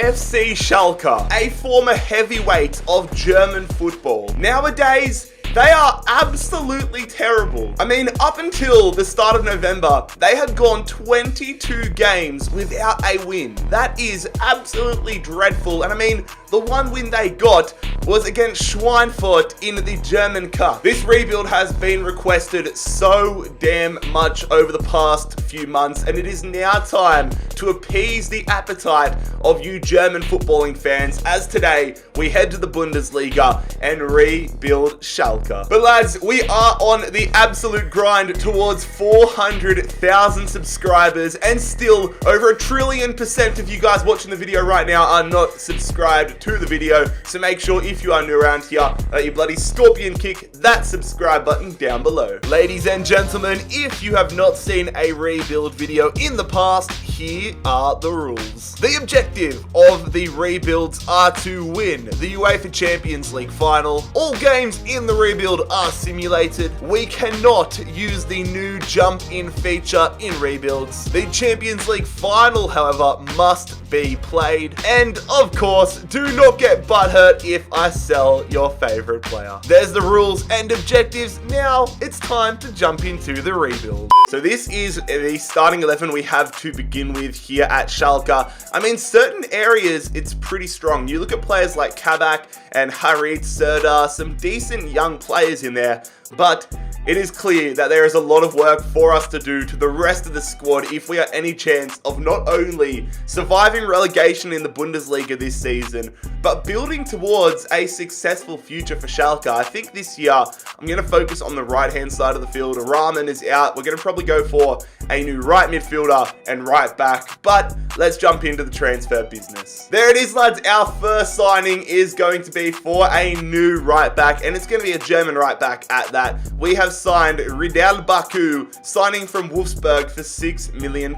FC Schalke, a former heavyweight of German football. Nowadays, they are absolutely terrible. I mean, up until the start of November, they had gone 22 games without a win. That is absolutely dreadful. And I mean, the one win they got was against Schweinfurt in the German Cup. This rebuild has been requested so damn much over the past few months, and it is now time to appease the appetite of you German footballing fans, as today we head to the Bundesliga and rebuild Schalke. But lads, we are on the absolute grind towards 400,000 subscribers, and still over 1 trillion% of you guys watching the video right now are not subscribed to the video. So make sure, if you are new around here, that you bloody scorpion kick that subscribe button down below. Ladies and gentlemen, if you have not seen a rebuild video in the past, here are the rules. The objective of the rebuilds are to win the UEFA Champions League final. All games in the rebuild are simulated. We cannot use the new jump in feature in rebuilds. The Champions League final, however, must be played. And of course, do not get butthurt if I sell your favorite player. There's the rules and objectives. Now it's time to jump into the rebuild. So this is the starting 11 we have to begin with here at Schalke. I mean, certain areas it's pretty strong. You look at players like Kabak and Harit Serdar, some decent young players in there, but it is clear that there is a lot of work for us to do to the rest of the squad if we are any chance of not only surviving relegation in the Bundesliga this season, but building towards a successful future for Schalke. I think this year I'm going to focus on the right-hand side of the field. Rahman is out. We're going to probably go for a new right midfielder and right back, but let's jump into the transfer business. There it is, lads. Our first signing is going to be for a new right back, and it's going to be a German right back at that. We have signed Ridal Baku, signing from Wolfsburg for £6 million.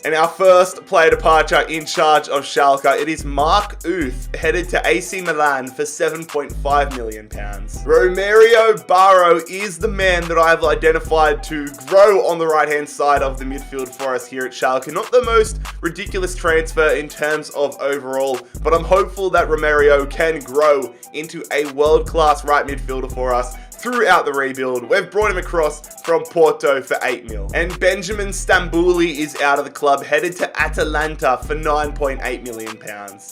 And our first player departure in charge of Schalke, it is Mark Uth, headed to AC Milan for £7.5 million. Romario Barro is the man that I've identified to grow on the right-hand side of the midfield for us here at Schalke. Not the most ridiculous transfer in terms of overall, but I'm hopeful that Romario can grow into a world-class right midfielder for us throughout the rebuild. We've brought him across from Porto for 8 mil. And Benjamin Stambouli is out of the club, headed to Atalanta for £9.8 million.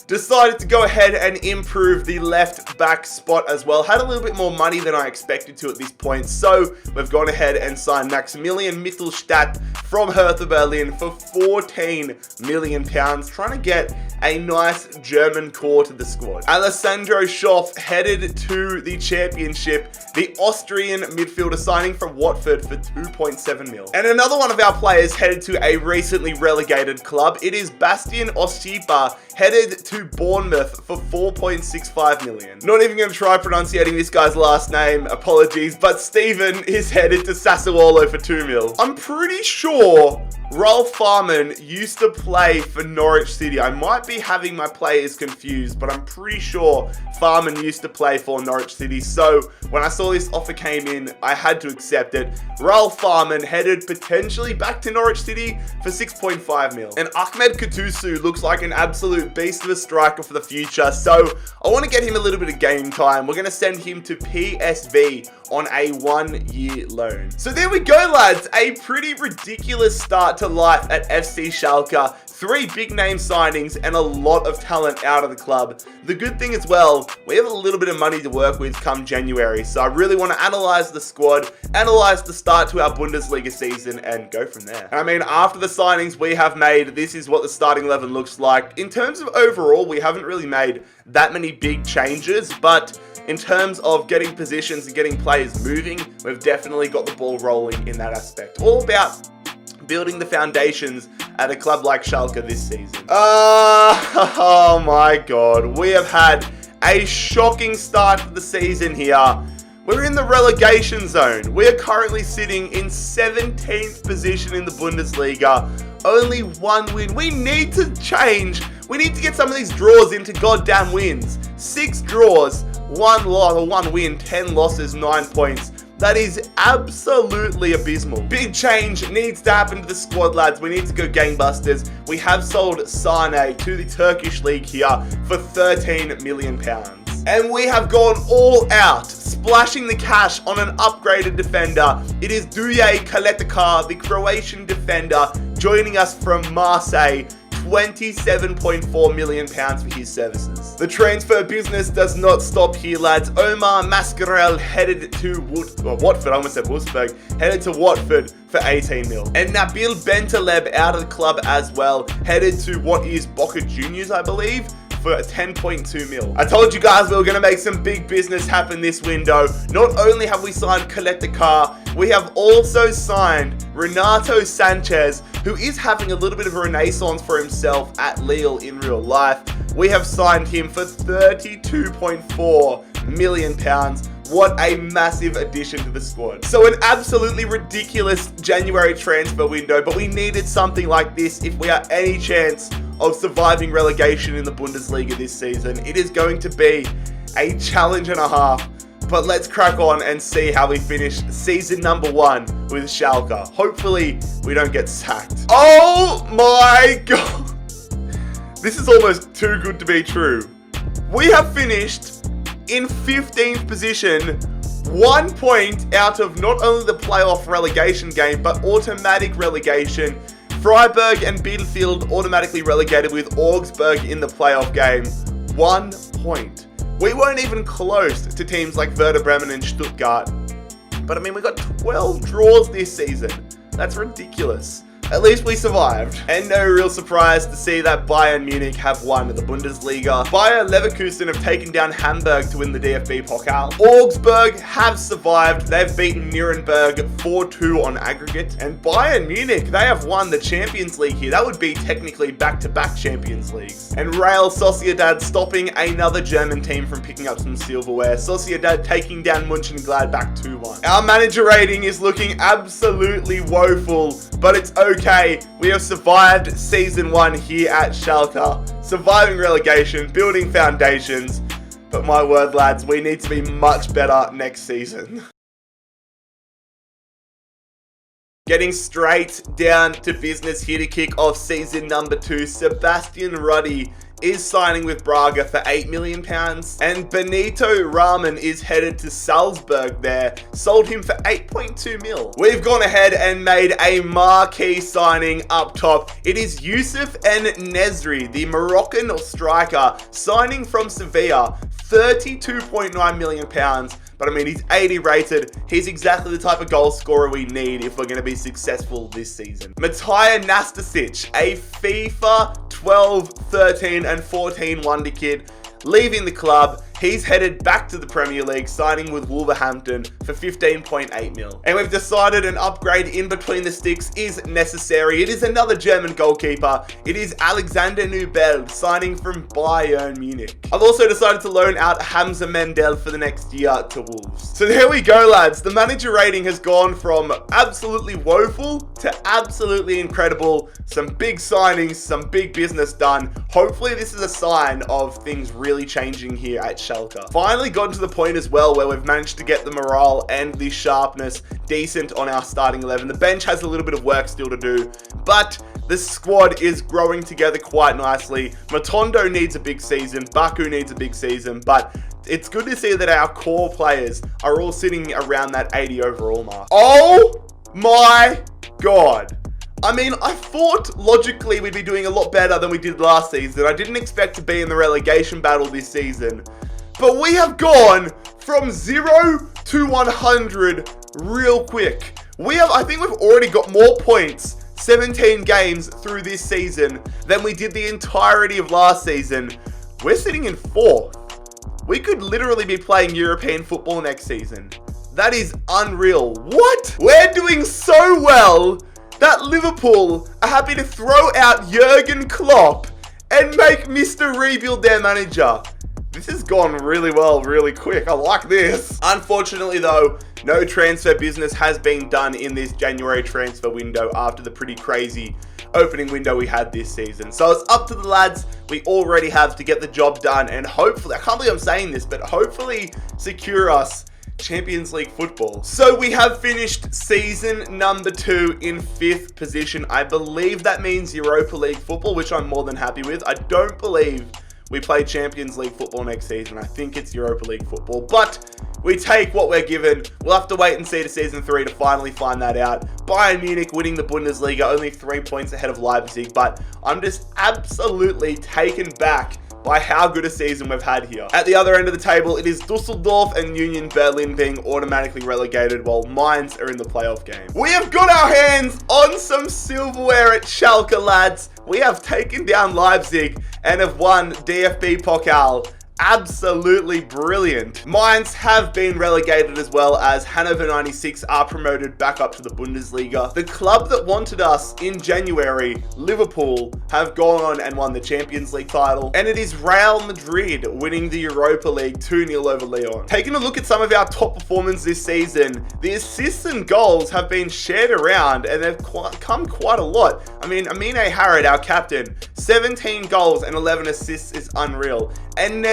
Decided to go ahead and improve the left back spot as well. Had a little bit more money than I expected to at this point, so we've gone ahead and signed Maximilian Mittelstadt from Hertha Berlin for £14 million, trying to get a nice German core to the squad. Alessandro Schoff headed to the Championship, the Austrian midfielder, signing from Watford for 2.7 mil. And another one of our players headed to a recently relegated club. It is Bastian Osipa, headed to Bournemouth for 4.65 million. Not even going to try pronunciating this guy's last name, apologies, but Steven is headed to Sassuolo for 2 mil. I'm pretty sure Ralph Farman used to play for Norwich City. I might be having my players confused, but I'm pretty sure Farman used to play for Norwich City. So when I saw this offer came in, I had to accept it. Ralph Farman headed potentially back to Norwich City for 6.5 mil. And Ahmed Kutusu looks like an absolute beast of a striker for the future. So I want to get him a little bit of game time. We're going to send him to PSV on a 1-year loan. So there we go, lads. A pretty ridiculous start to life at FC Schalke. 3 big name signings and a lot of talent out of the club. The good thing as well, we have a little bit of money to work with come January. So I really want to analyze the squad, analyze the start to our Bundesliga season, and go from there. I mean, after the signings we have made, this is what the starting 11 looks like. In terms of overall, we haven't really made that many big changes, but in terms of getting positions and getting players moving, we've definitely got the ball rolling in that aspect. All about building the foundations at a club like Schalke this season. Oh my god, we have had a shocking start to the season here. We're in the relegation zone. We are currently sitting in 17th position in the Bundesliga. Only 1 win. We need to change. We need to get some of these draws into goddamn wins. 6 draws, 1 loss, or 1 win, 10 losses, 9 points. That is absolutely abysmal. Big change needs to happen to the squad, lads. We need to go gangbusters. We have sold Sane to the Turkish league here for £13 million. And we have gone all out, splashing the cash on an upgraded defender. It is Duje Kaletakar, the Croatian defender, joining us from Marseille. £27.4 million for his services. The transfer business does not stop here, lads. Omar Mascarell headed to Watford, I almost said Wolfsburg, headed to Watford for 18 mil. And Nabil Bentaleb out of the club as well, headed to what is Boca Juniors, I believe, for 10.2 mil. I told you guys we were going to make some big business happen this window. Not only have we signed Kaletakar, we have also signed Renato Sanchez, who is having a little bit of a renaissance for himself at Lille in real life. We have signed him for £32.4 million. What a massive addition to the squad. So an absolutely ridiculous January transfer window, but we needed something like this if we are any chance of surviving relegation in the Bundesliga this season. It is going to be a challenge and a half, but let's crack on and see how we finish season number 1 with Schalke. Hopefully we don't get sacked. Oh my god. This is almost too good to be true. We have finished in 15th position, 1 point out of not only the playoff relegation game, but automatic relegation. Freiburg and Bielefeld automatically relegated with Augsburg in the playoff game. 1 point. We weren't even close to teams like Werder Bremen and Stuttgart. But I mean, we got 12 draws this season. That's ridiculous. At least we survived. And no real surprise to see that Bayern Munich have won the Bundesliga. Bayer Leverkusen have taken down Hamburg to win the DFB Pokal. Augsburg have survived. They've beaten Nuremberg 4-2 on aggregate. And Bayern Munich, they have won the Champions League here. That would be technically back-to-back Champions Leagues. And Real Sociedad stopping another German team from picking up some silverware. Sociedad taking down Mönchengladbach 2-1. Our manager rating is looking absolutely woeful, but it's okay. We have survived season 1 here at Schalke, surviving relegation, building foundations, but my word, lads, we need to be much better next season. Getting straight down to business here to kick off season number 2, Sebastian Ruddy is signing with Braga for £8 million, and Benito Rahman is headed to Salzburg there, sold him for 8.2 mil. We've gone ahead and made a marquee signing up top. It is Youssef En-Nesyri, the Moroccan striker, signing from Sevilla, £32.9 million. But I mean, he's 80 rated. He's exactly the type of goal scorer we need if we're going to be successful this season. Matija Nastasic, a FIFA 12, 13, and 14 wonder kid, leaving the club. He's headed back to the Premier League, signing with Wolverhampton for 15.8 mil. And we've decided an upgrade in between the sticks is necessary. It is another German goalkeeper. It is Alexander Nubel, signing from Bayern Munich. I've also decided to loan out Hamza Mendel for the next year to Wolves. So there we go, lads. The manager rating has gone from absolutely woeful to absolutely incredible. Some big signings, some big business done. Hopefully this is a sign of things really changing here at Schalke. Finally gotten to the point as well where we've managed to get the morale and the sharpness decent on our starting 11. The bench has a little bit of work still to do, but the squad is growing together quite nicely. Matondo needs a big season, Baku needs a big season, but it's good to see that our core players are all sitting around that 80 overall mark. Oh my god. I mean, I thought logically we'd be doing a lot better than we did last season. I didn't expect to be in the relegation battle this season. But we have gone from 0 to 100 real quick. I think we've already got more points, 17 games through this season, than we did the entirety of last season. We're sitting in 4th. We could literally be playing European football next season. That is unreal. What? We're doing so well that Liverpool are happy to throw out Jurgen Klopp and make Mr. Rebuild their manager. This has gone really well, really quick. I like this. Unfortunately though, no transfer business has been done in this January transfer window after the pretty crazy opening window we had this season. So it's up to the lads we already have to get the job done and hopefully, I can't believe I'm saying this, but hopefully secure us Champions League football. So we have finished season number 2 in 5th position. I believe that means Europa League football, which I'm more than happy with. I don't believe we play Champions League football next season. I think it's Europa League football, but we take what we're given. We'll have to wait and see to season 3 to finally find that out. Bayern Munich winning the Bundesliga, only 3 points ahead of Leipzig, but I'm just absolutely taken back by how good a season we've had here. At the other end of the table, it is Dusseldorf and Union Berlin being automatically relegated while Mainz are in the playoff game. We have got our hands on some silverware at Schalke, lads. We have taken down Leipzig and have won DFB Pokal. Absolutely brilliant. Mainz have been relegated as well, as Hannover 96 are promoted back up to the Bundesliga. The club that wanted us in January, Liverpool, have gone on and won the Champions League title. And it is Real Madrid winning the Europa League 2-0 over Lyon. Taking a look at some of our top performers this season, the assists and goals have been shared around and they've come quite a lot. I mean, Amine Harrod, our captain, 17 goals and 11 assists is unreal. And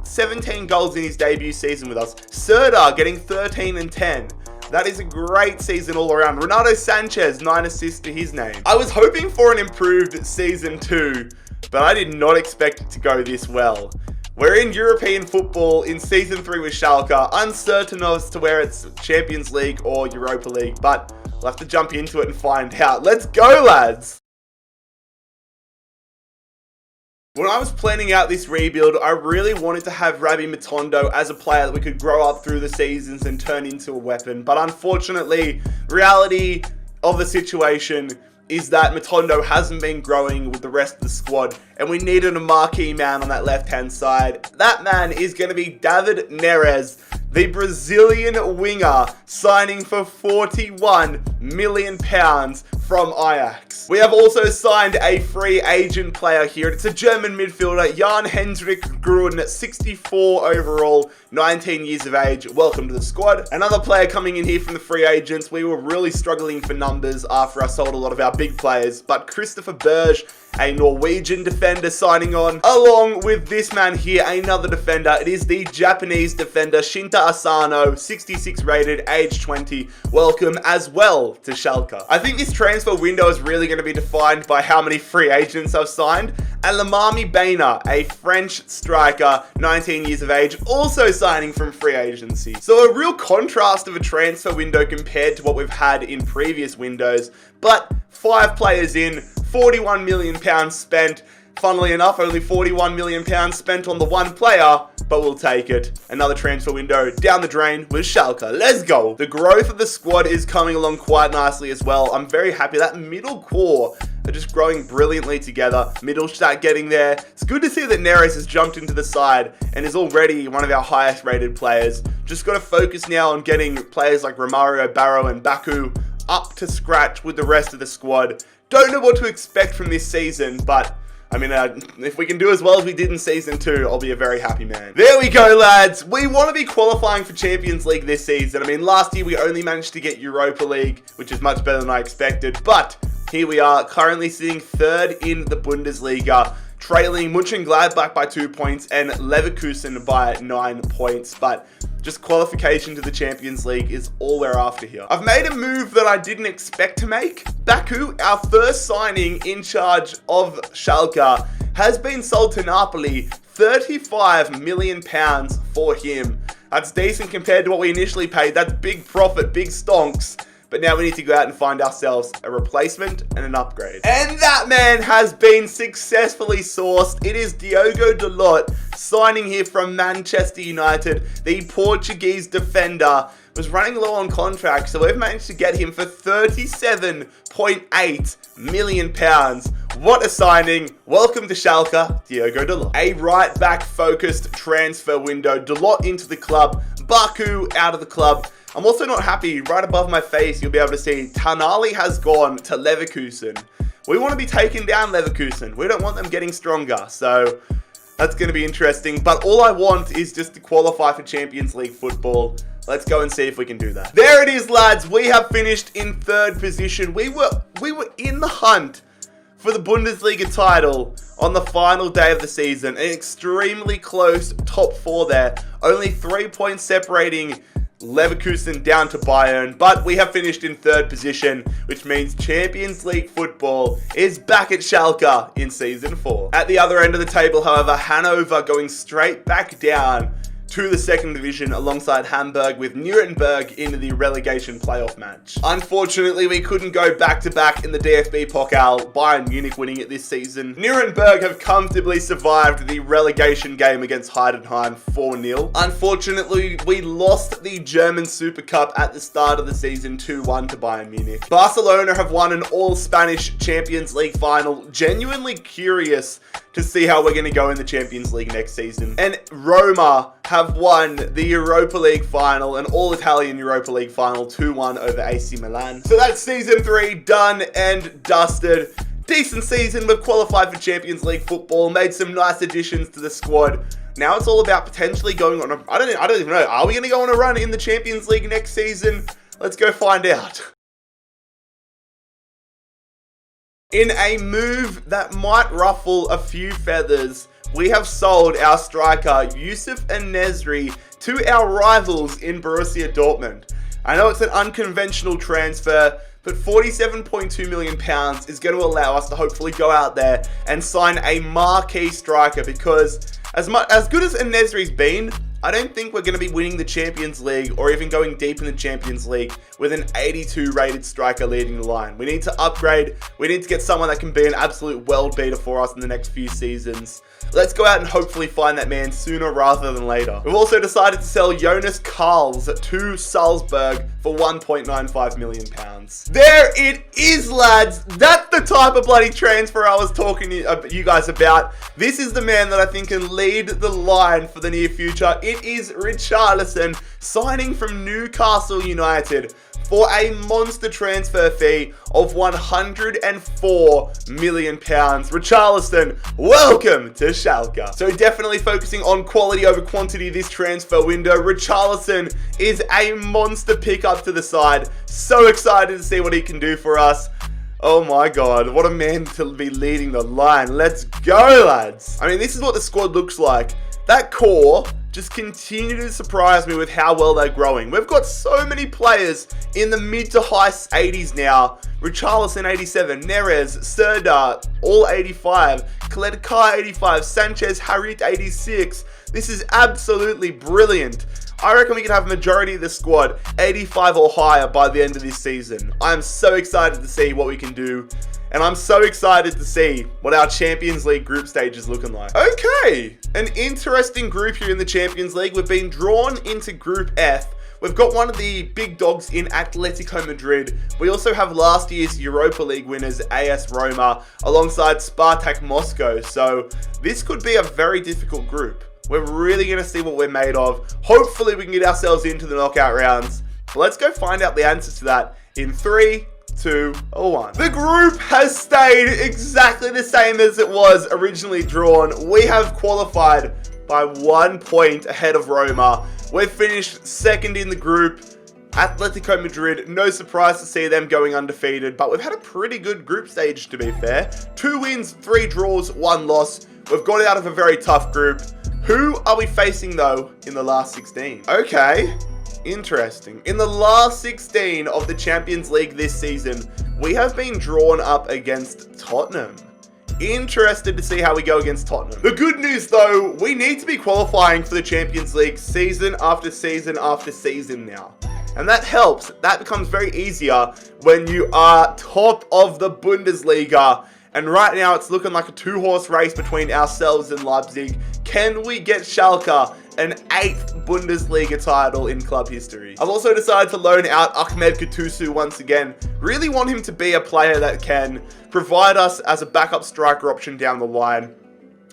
17 goals in his debut season with us. Serdar getting 13 and 10. That is a great season all around. Renato Sanchez, 9 assists to his name. I was hoping for an improved season 2, but I did not expect it to go this well. We're in European football in season 3 with Schalke, uncertain as to where it's Champions League or Europa League, but we'll have to jump into it and find out. Let's go, lads! When I was planning out this rebuild, I really wanted to have Rabbi Matondo as a player that we could grow up through the seasons and turn into a weapon. But unfortunately, reality of the situation is that Matondo hasn't been growing with the rest of the squad, and we needed a marquee man on that left-hand side. That man is going to be David Neres, the Brazilian winger, signing for £41 million from Ajax. We have also signed a free agent player here. It's a German midfielder, Jan-Hendrik Grun, 64 overall, 19 years of age. Welcome to the squad. Another player coming in here from the free agents. We were really struggling for numbers after I sold a lot of our big players, but Christopher Berge, a Norwegian defender, signing on, along with this man here, another defender. It is the Japanese defender, Shinta Asano, 66 rated, age 20. Welcome as well to Schalke. I think this transfer window is really going to be defined by how many free agents I've signed. And Lamami Baina, a French striker, 19 years of age, also signing from free agency. So a real contrast of a transfer window compared to what we've had in previous windows, but 5 players in, £41 million spent. Funnily enough, only £41 million spent on the one player, but we'll take it. Another transfer window down the drain with Schalke. Let's go. The growth of the squad is coming along quite nicely as well. I'm very happy. That middle core are just growing brilliantly together. Mittelstadt getting there. It's good to see that Neres has jumped into the side and is already one of our highest rated players. Just got to focus now on getting players like Romario Barrow and Baku up to scratch with the rest of the squad. Don't know what to expect from this season, but I mean, if we can do as well as we did in season 2, I'll be a very happy man. There we go, lads. We want to be qualifying for Champions League this season. I mean, last year we only managed to get Europa League, which is much better than I expected. But here we are, currently sitting 3rd in the Bundesliga, trailing Mönchengladbach by 2 points and Leverkusen by 9 points. But just qualification to the Champions League is all we're after here. I've made a move that I didn't expect to make. Baku, our first signing in charge of Schalke, has been sold to Napoli. £35 million for him. That's decent compared to what we initially paid. That's big profit, big stonks. But now we need to go out and find ourselves a replacement and an upgrade. And that man has been successfully sourced. It is Diogo Dalot signing here from Manchester United. The Portuguese defender was running low on contract, so we've managed to get him for £37.8 million. What a signing. Welcome to Schalke, Diogo Dalot. A right back focused transfer window. Dalot into the club, Baku out of the club. I'm also not happy. Right above my face, you'll be able to see Tanali has gone to Leverkusen. We want to be taking down Leverkusen. We don't want them getting stronger. So that's going to be interesting. But all I want is just to qualify for Champions League football. Let's go and see if we can do that. There it is, lads. We have finished in 3rd position. We were in the hunt for the Bundesliga title on the final day of the season. An extremely close top 4 there. Only 3 points separating Leverkusen down to Bayern, but we have finished in 3rd position, which means Champions League football is back at Schalke in Season 4. At the other end of the table, however, Hanover going straight back down to the 2nd division alongside Hamburg, with Nuremberg in the relegation playoff match. Unfortunately, we couldn't go back-to-back in the DFB Pokal, Bayern Munich winning it this season. Nuremberg have comfortably survived the relegation game against Heidenheim 4-0. Unfortunately, we lost the German Super Cup at the start of the season 2-1 to Bayern Munich. Barcelona have won an all-Spanish Champions League final. Genuinely curious to see how we're going to go in the Champions League next season. And Roma have won the Europa League final, an all-Italian Europa League final, 2-1 over AC Milan. So that's Season 3 done and dusted. Decent season. We've qualified for Champions League football, made some nice additions to the squad. Now it's all about potentially going on a... I don't even know. Are we going to go on a run in the Champions League next season? Let's go find out. In a move that might ruffle a few feathers, we have sold our striker Yusuf En-Nesyri to our rivals in Borussia Dortmund. I know it's an unconventional transfer, but £47.2 million is going to allow us to hopefully go out there and sign a marquee striker, because as good as En-Nesyri's been, I don't think we're going to be winning the Champions League or even going deep in the Champions League with an 82 rated striker leading the line. We need to upgrade. We need to get someone that can be an absolute world beater for us in the next few seasons. Let's go out and hopefully find that man sooner rather than later. We've also decided to sell Jonas Karls to Salzburg for £1.95 million. There it is, lads. That's the type of bloody transfer I was talking to you guys about. This is the man that I think can lead the line for the near future. It is Richarlison signing from Newcastle United for a monster transfer fee of £104 million. Richarlison, welcome to Schalke. So definitely focusing on quality over quantity this transfer window. Richarlison is a monster pickup to the side. So excited to see what he can do for us. Oh my god, what a man to be leading the line. Let's go, lads. I mean, this is what the squad looks like. That core just continue to surprise me with how well they're growing. We've got so many players in the mid to high 80s now. Richarlison 87, Neres, Serdar, all 85, Kledkar 85, Sanchez, Harit 86. This is absolutely brilliant. I reckon we can have a majority of the squad 85 or higher by the end of this season. I'm so excited to see what we can do. And I'm so excited to see what our Champions League group stage is looking like. Okay, an interesting group here in the Champions League. We've been drawn into Group F. We've got one of the big dogs in Atletico Madrid. We also have last year's Europa League winners, AS Roma, alongside Spartak Moscow. So this could be a very difficult group. We're really going to see what we're made of. Hopefully we can get ourselves into the knockout rounds. But let's go find out the answers to that in 3, 2, 1. The group has stayed exactly the same as it was originally drawn. We have qualified by 1 point ahead of Roma. We've finished 2nd in the group. Atletico Madrid, no surprise to see them going undefeated, but we've had a pretty good group stage, to be fair. 2 wins, 3 draws, 1 loss. We've got out of a very tough group. Who are we facing, though, in the last 16? Okay. Interesting. In the last 16 of the Champions League this season, we have been drawn up against Tottenham. Interested to see how we go against Tottenham. The good news, though, we need to be qualifying for the Champions League season after season after season now. And that helps. That becomes very easier when you are top of the Bundesliga. And right now, it's looking like a 2-horse race between ourselves and Leipzig. Can we get Schalke an 8th Bundesliga title in club history? I've also decided to loan out Ahmed Gattuso once again. Really want him to be a player that can provide us as a backup striker option down the line.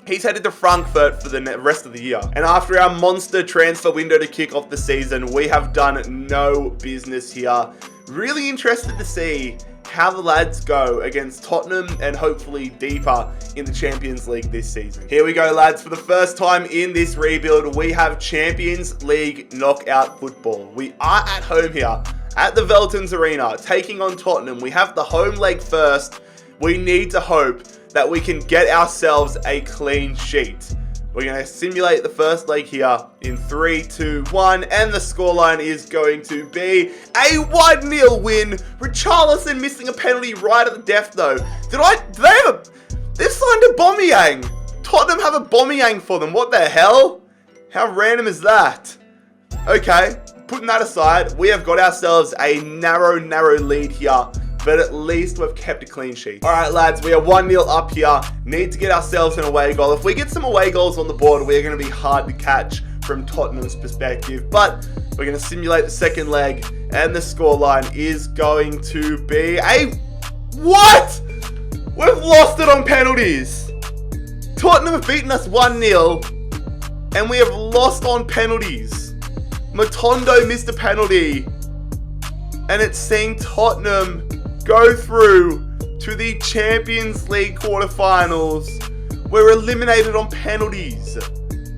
He's headed to Frankfurt for the rest of the year. And after our monster transfer window to kick off the season, we have done no business here. Really interested to see how the lads go against Tottenham and hopefully deeper in the Champions League this season. Here we go, lads. For the first time in this rebuild, we have Champions League knockout football. We are at home here at the Veltins Arena taking on Tottenham. We have the home leg first. We need to hope that we can get ourselves a clean sheet. We're going to simulate the first leg here in 3, 2, 1. And the scoreline is going to be a 1-0 win. Richarlison missing a penalty right at the death, though. They've signed a Aubameyang. Tottenham have a Aubameyang for them. What the hell? How random is that? Okay, putting that aside, we have got ourselves a narrow lead here. But at least we've kept a clean sheet. All right, lads, we are 1-0 up here. Need to get ourselves an away goal. If we get some away goals on the board, we're going to be hard to catch from Tottenham's perspective. But we're going to simulate the second leg, and the scoreline is going to be a... What? We've lost it on penalties. Tottenham have beaten us 1-0, and we have lost on penalties. Matondo missed a penalty, and it's seeing Tottenham go through to the Champions League quarterfinals. We're eliminated on penalties.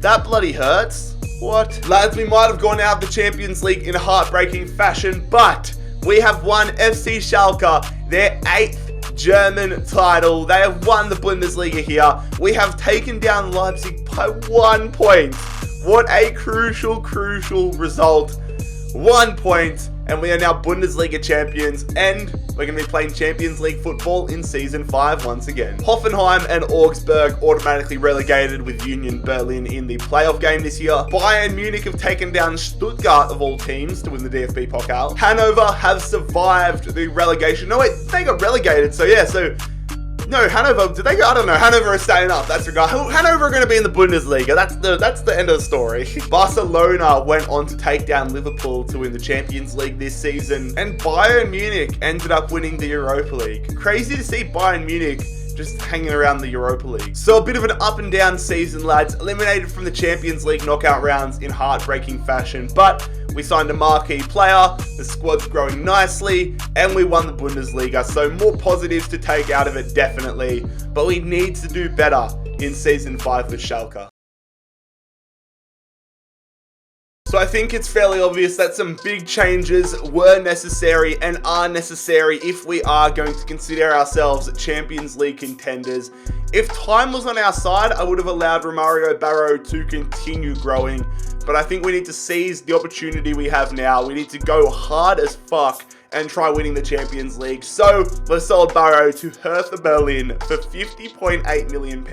That bloody hurts. What? Lads, we might have gone out of the Champions League in a heartbreaking fashion, but we have won FC Schalke their 8th German title. They have won the Bundesliga here. We have taken down Leipzig by 1 point. What a crucial result. 1 point, and we are now Bundesliga champions, and we're going to be playing Champions League football in Season 5 once again. Hoffenheim and Augsburg automatically relegated with Union Berlin in the playoff game this year. Bayern Munich have taken down Stuttgart of all teams to win the DFB Pokal. Hanover have survived the relegation. No, wait, they got relegated, so yeah, no, Hanover, did they go? I don't know. Hanover is staying up. That's the guy. Hanover are going to be in the Bundesliga. That's the end of the story. Barcelona went on to take down Liverpool to win the Champions League this season. And Bayern Munich ended up winning the Europa League. Crazy to see Bayern Munich just hanging around the Europa League. So a bit of an up and down season, lads. Eliminated from the Champions League knockout rounds in heartbreaking fashion. But we signed a marquee player, the squad's growing nicely, and we won the Bundesliga. So more positives to take out of it, definitely. But we need to do better in Season 5 with Schalke. So I think it's fairly obvious that some big changes were necessary and are necessary if we are going to consider ourselves Champions League contenders. If time was on our side, I would have allowed Romario Barrow to continue growing. But I think we need to seize the opportunity we have now. We need to go hard as fuck and try winning the Champions League. So we've sold Barrow to Hertha Berlin for £50.8 million.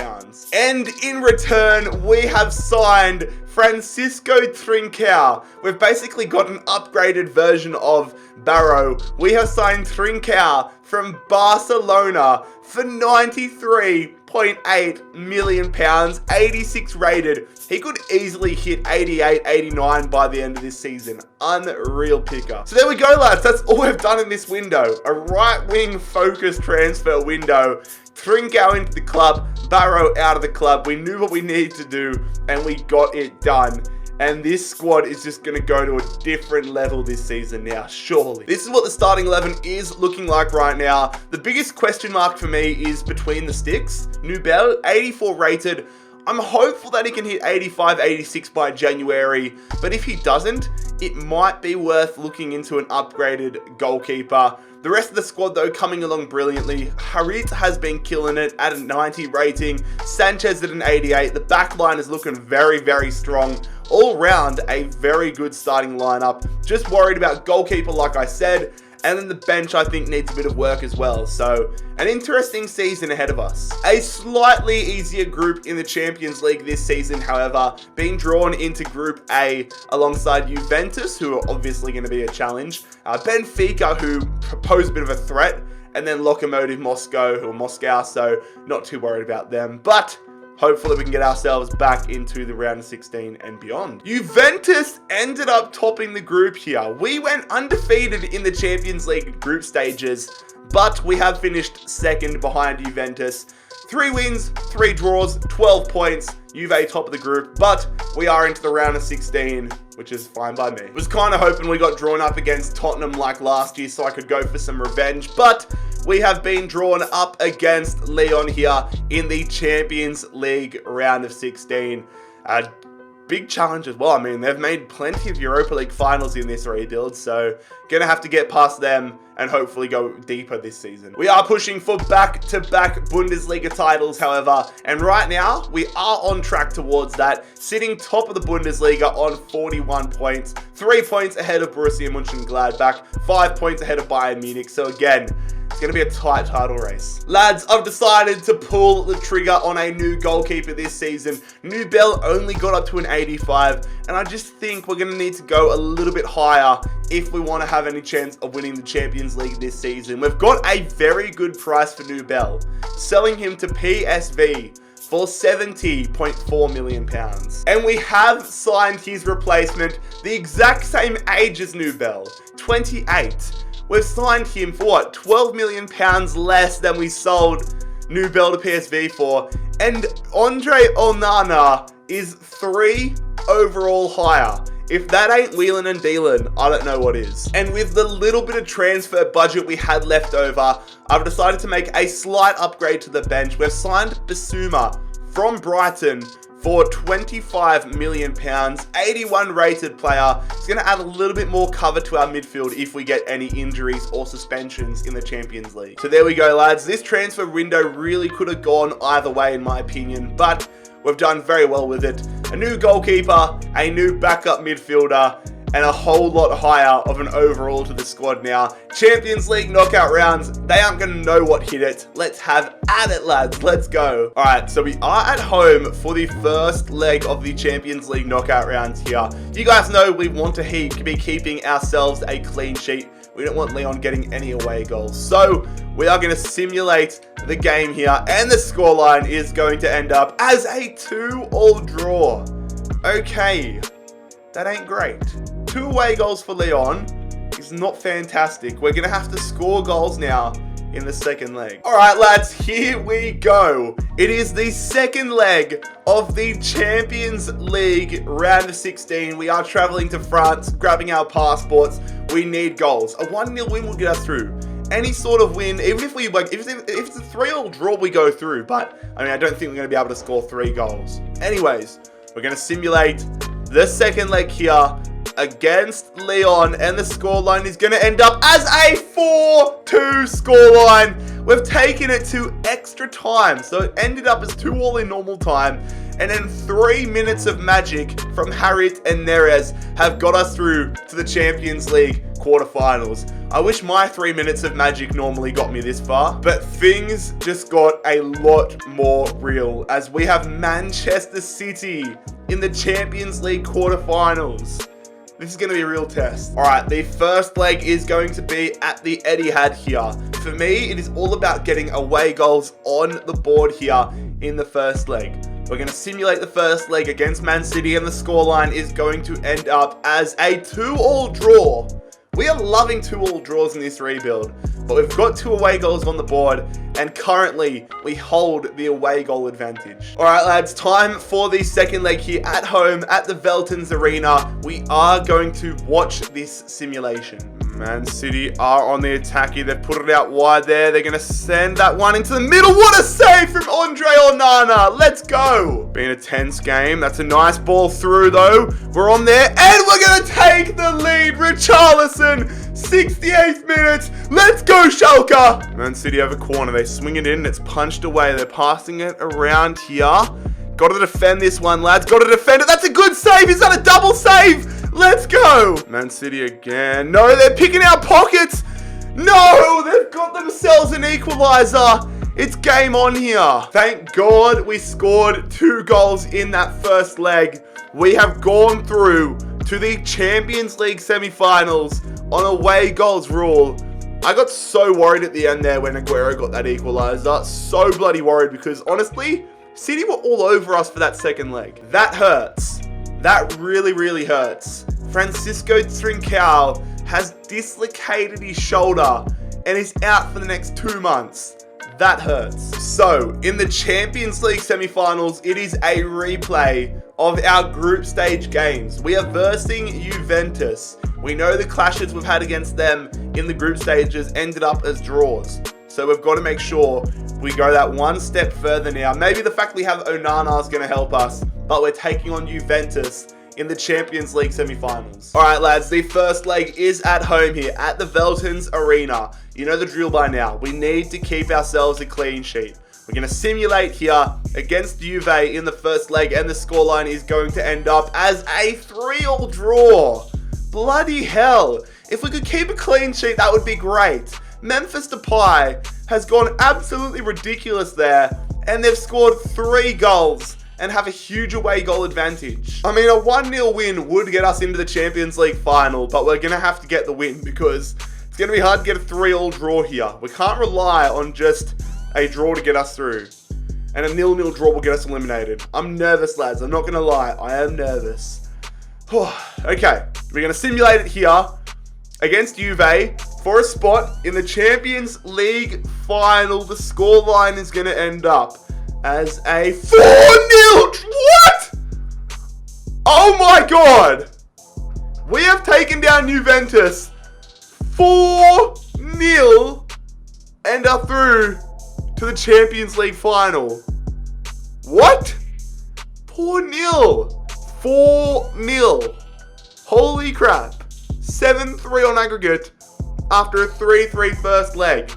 And in return, we have signed Francisco Trincao. We've basically got an upgraded version of Barrow. We have signed Trincao from Barcelona for £93.8 million, 86 rated. He could easily hit 88, 89 by the end of this season. Unreal picker. So there we go, lads. That's all we've done in this window. A right-wing focused transfer window. Trincao into the club, Barrow out of the club. We knew what we needed to do, and we got it done. And this squad is just going to go to a different level this season now, surely. This is what the starting 11 is looking like right now. The biggest question mark for me is between the sticks. Nubel, 84 rated. I'm hopeful that he can hit 85, 86 by January. But if he doesn't, it might be worth looking into an upgraded goalkeeper. The rest of the squad, though, coming along brilliantly. Harit has been killing it at a 90 rating. Sanchez at an 88. The back line is looking very strong. All round, a very good starting lineup. Just worried about goalkeeper, like I said. And then the bench, I think, needs a bit of work as well. So, an interesting season ahead of us. A slightly easier group in the Champions League this season, however, being drawn into Group A alongside Juventus, who are obviously going to be a challenge. Benfica, who pose a bit of a threat. And then Lokomotiv Moscow, who are Moscow, so not too worried about them. But hopefully we can get ourselves back into the round of 16 and beyond. Juventus ended up topping the group here. We went undefeated in the Champions League group stages, but we have finished second behind Juventus. 3 wins, 3 draws, 12 points. Juve top of the group, but we are into the round of 16, which is fine by me. Was kind of hoping we got drawn up against Tottenham like last year so I could go for some revenge, but we have been drawn up against Lyon here in the Champions League round of 16. big challenge as well. I mean, they've made plenty of Europa League finals in this rebuild, so gonna have to get past them and hopefully go deeper this season. We are pushing for back-to-back Bundesliga titles, however, and right now we are on track towards that, sitting top of the Bundesliga on 41 points, 3 points ahead of Borussia Mönchengladbach, 5 points ahead of Bayern Munich. So again, it's going to be a tight title race. Lads, I've decided to pull the trigger on a new goalkeeper this season. Nubel only got up to an 85, and I just think we're going to need to go a little bit higher if we want to have any chance of winning the Champions League this season. We've got a very good price for Nubel, selling him to PSV for £70.4 million. And we have signed his replacement, the exact same age as Nubel, 28. We've signed him for what, £12 million less than we sold Nubel to PSV for. And Andre Onana is 3 overall higher. If that ain't wheeling and dealing, I don't know what is. And with the little bit of transfer budget we had left over, I've decided to make a slight upgrade to the bench. We've signed Bissouma from Brighton for £25 million, 81 rated player. It's going to add a little bit more cover to our midfield if we get any injuries or suspensions in the Champions League. So there we go, lads. This transfer window really could have gone either way in my opinion, but we've done very well with it. A new goalkeeper, a new backup midfielder, and a whole lot higher of an overall to the squad now. Champions League knockout rounds, they aren't going to know what hit it. Let's have at it, lads. Let's go. All right, so we are at home for the first leg of the Champions League knockout rounds here. You guys know we want to be keeping ourselves a clean sheet. We don't want Lyon getting any away goals. So we are going to simulate the game here, and the scoreline is going to end up as a 2-2 draw. Okay, that ain't great. 2 away goals for Lyon is not fantastic. We're going to have to score goals now in the second leg. All right, lads, here we go. It is the second leg of the Champions League round of 16. We are traveling to France, grabbing our passports. We need goals. A 1-0 win will get us through. Any sort of win, even if we if it's a 3-3 draw, we go through. But I mean, I don't think we're going to be able to score 3 goals. Anyways, we're going to simulate the second leg here against Lyon, and the scoreline is going to end up as a 4-2 scoreline. We've taken it to extra time, so it ended up as 2-2 in normal time, and then 3 minutes of magic from Harit and Neres have got us through to the Champions League quarterfinals. I wish my 3 minutes of magic normally got me this far, but things just got a lot more real as we have Manchester City in the Champions League quarterfinals. This is going to be a real test. All right, the first leg is going to be at the Etihad here. For me, it is all about getting away goals on the board here in the first leg. We're going to simulate the first leg against Man City, and the scoreline is going to end up as a 2-2 draw. We are loving 2-2 draws in this rebuild, but we've got 2 away goals on the board, and currently we hold the away goal advantage. All right, lads, time for the second leg here at home at the Veltins Arena. We are going to watch this simulation. Man City are on the attack here. They've put it out wide there. They're going to send that one into the middle. What a save from Andre Onana. Let's go. Being a tense game. That's a nice ball through, though. We're on there, and we're going to take the lead. Richarlison, 68th minute. Let's go, Schalke. Man City have a corner. They swing it in. It's punched away. They're passing it around here. Got to defend this one, lads. Got to defend it. That's a good save. Is that a double save? Let's go. Man City again. No, they're picking out pockets. No, they've got themselves an equalizer. It's game on here. Thank God we scored 2 goals in that first leg. We have gone through to the Champions League semi-finals on away goals rule. I got so worried at the end there when Aguero got that equalizer. So bloody worried because honestly, City were all over us for that second leg. That hurts. That really, really hurts. Francisco Trincao has dislocated his shoulder and is out for the next 2 months. That hurts. So, in the Champions League semi-finals, it is a replay of our group stage games. We are versing Juventus. We know the clashes we've had against them in the group stages ended up as draws. So we've got to make sure we go that one step further now. Maybe the fact we have Onana is going to help us. but we're taking on Juventus in the Champions League semi-finals. All right, lads, the first leg is at home here at the Veltins Arena. You know the drill by now. We need to keep ourselves a clean sheet. We're going to simulate here against Juve in the first leg, and the scoreline is going to end up as a 3-all draw. Bloody hell. If we could keep a clean sheet, that would be great. Memphis Depay has gone absolutely ridiculous there, and they've scored 3 goals and have a huge away goal advantage. I mean, a 1-0 win would get us into the Champions League final, but we're going to have to get the win because it's going to be hard to get a 3-all draw here. We can't rely on just a draw to get us through. And a 0-0 draw will get us eliminated. I'm nervous, lads. I'm not going to lie. I am nervous. Okay, we're going to simulate it here against Juve for a spot in the Champions League final. The scoreline is going to end up as a 4-0. What? Oh my god. We have taken down Juventus 4-0 and are through to the Champions League final. What? 4-0. 4-0. Holy crap. 7-3 on aggregate after a 3-3 first leg.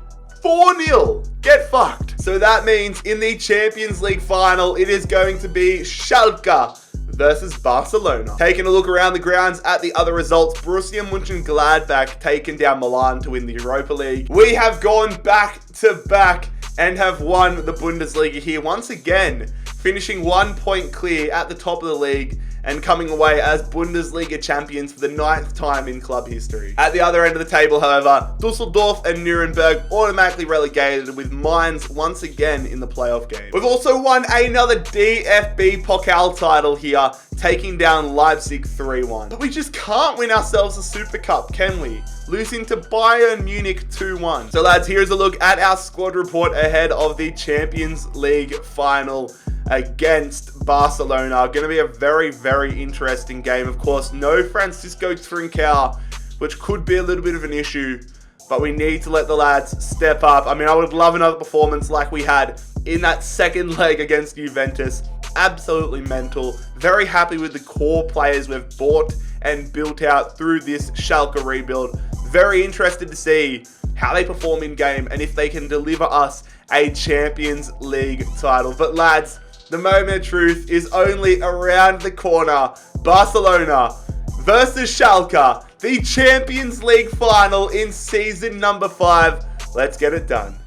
4-0. Get fucked. So that means in the Champions League final, it is going to be Schalke versus Barcelona. Taking a look around the grounds at the other results, Borussia Mönchengladbach taken down Milan to win the Europa League. We have gone back to back and have won the Bundesliga here once again, finishing 1 point clear at the top of the league and coming away as Bundesliga champions for the 9th time in club history. At the other end of the table, however, Dusseldorf and Nuremberg automatically relegated, with Mainz once again in the playoff game. We've also won another DFB Pokal title here, taking down Leipzig 3-1. But we just can't win ourselves a Super Cup, can we? Losing to Bayern Munich 2-1. So lads, here's a look at our squad report ahead of the Champions League final against Barcelona. Going to be a very, very interesting game. Of course, no Francisco Trincao, which could be a little bit of an issue, but we need to let the lads step up. I mean, I would love another performance like we had in that second leg against Juventus. Absolutely mental. Very happy with the core players we've bought and built out through this Schalke rebuild. Very interested to see how they perform in game and if they can deliver us a Champions League title. But lads, the moment of truth is only around the corner. Barcelona versus Schalke, the Champions League final in season number 5. Let's get it done.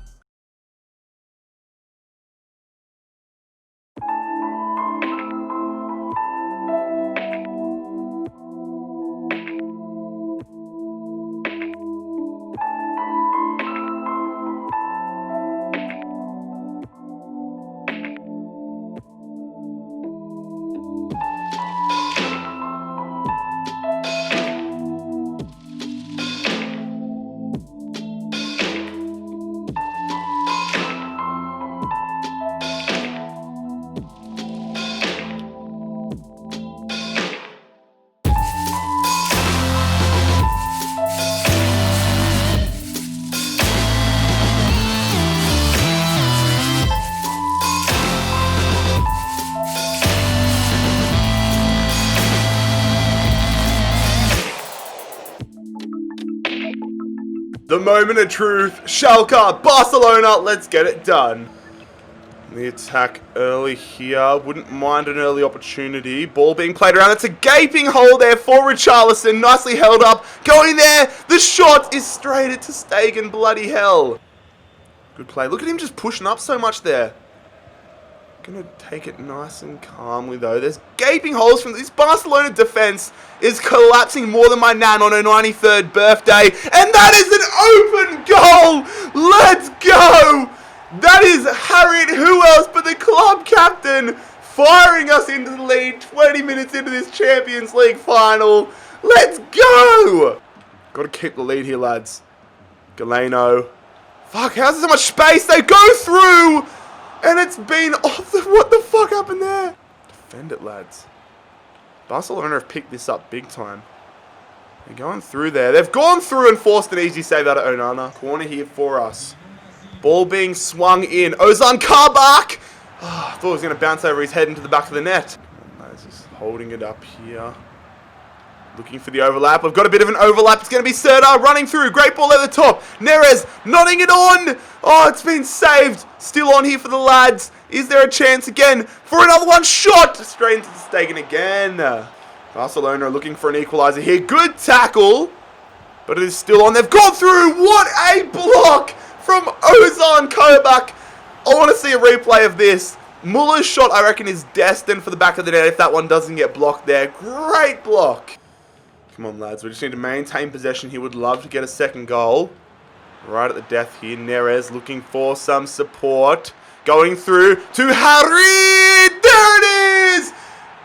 The moment of truth, Schalke, Barcelona, let's get it done. The attack early here, wouldn't mind an early opportunity. Ball being played around, it's a gaping hole there for Richarlison, nicely held up, going there, the shot is straight at Stegen, bloody hell. Good play, look at him just pushing up so much there. Gonna take it nice and calmly though. There's gaping holes from this Barcelona defense is collapsing more than my nan on her 93rd birthday. And that is an open goal. Let's go. That is Harriet, who else but the club captain, firing us into the lead 20 minutes into this Champions League final. Let's go. Gotta keep the lead here, lads. Galeno. Fuck, how's there so much space? They go through. And it's been off the... What the fuck happened there? Defend it, lads. Barcelona have picked this up big time. They're going through there. They've gone through and forced an easy save out of Onana. Corner here for us. Ball being swung in. Ozan Kabak! Oh, I thought it was going to bounce over his head into the back of the net. Holding it up here. Looking for the overlap. We've got a bit of an overlap. It's going to be Serdar running through. Great ball at the top. Neres nodding it on. Oh, it's been saved. Still on here for the lads. Is there a chance again for another one? Shot straight into the stake again. Barcelona are looking for an equaliser here. Good tackle. But it is still on. They've gone through. What a block from Ozan Kabak. I want to see a replay of this. Muller's shot, I reckon, is destined for the back of the net if that one doesn't get blocked there. Great block. Come on, lads. We just need to maintain possession here. Would love to get a second goal. Right at the death here. Neres looking for some support. Going through to Harry. There it is.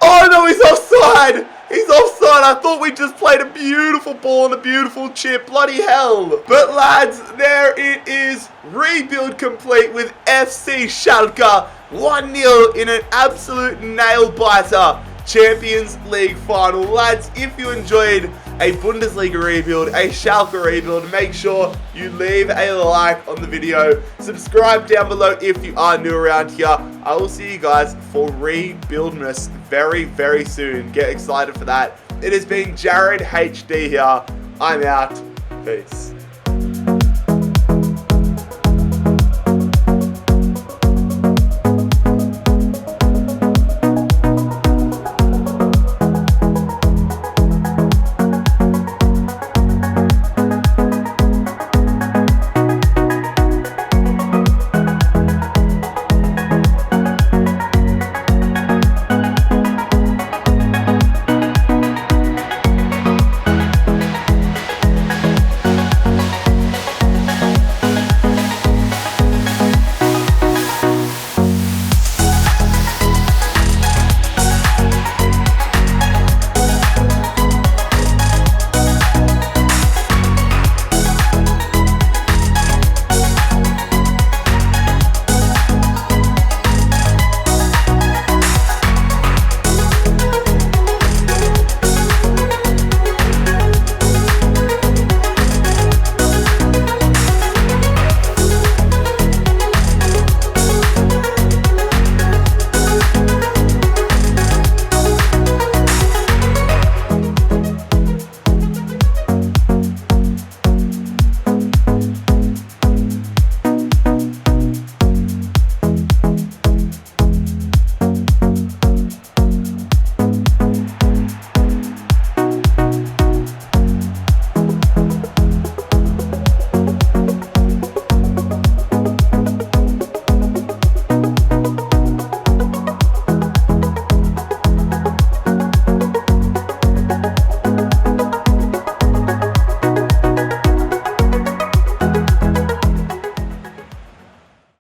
Oh, no, he's offside. He's offside. I thought we just played a beautiful ball and a beautiful chip. Bloody hell. But, lads, there it is. Rebuild complete with FC Schalke. 1-0 in an absolute nail-biter Champions League final. Lads, if you enjoyed a Bundesliga rebuild, a Schalke rebuild, make sure you leave a like on the video. Subscribe down below if you are new around here. I will see you guys for REBUILDMAS very, very soon. Get excited for that. It has been Jared HD here. I'm out. Peace.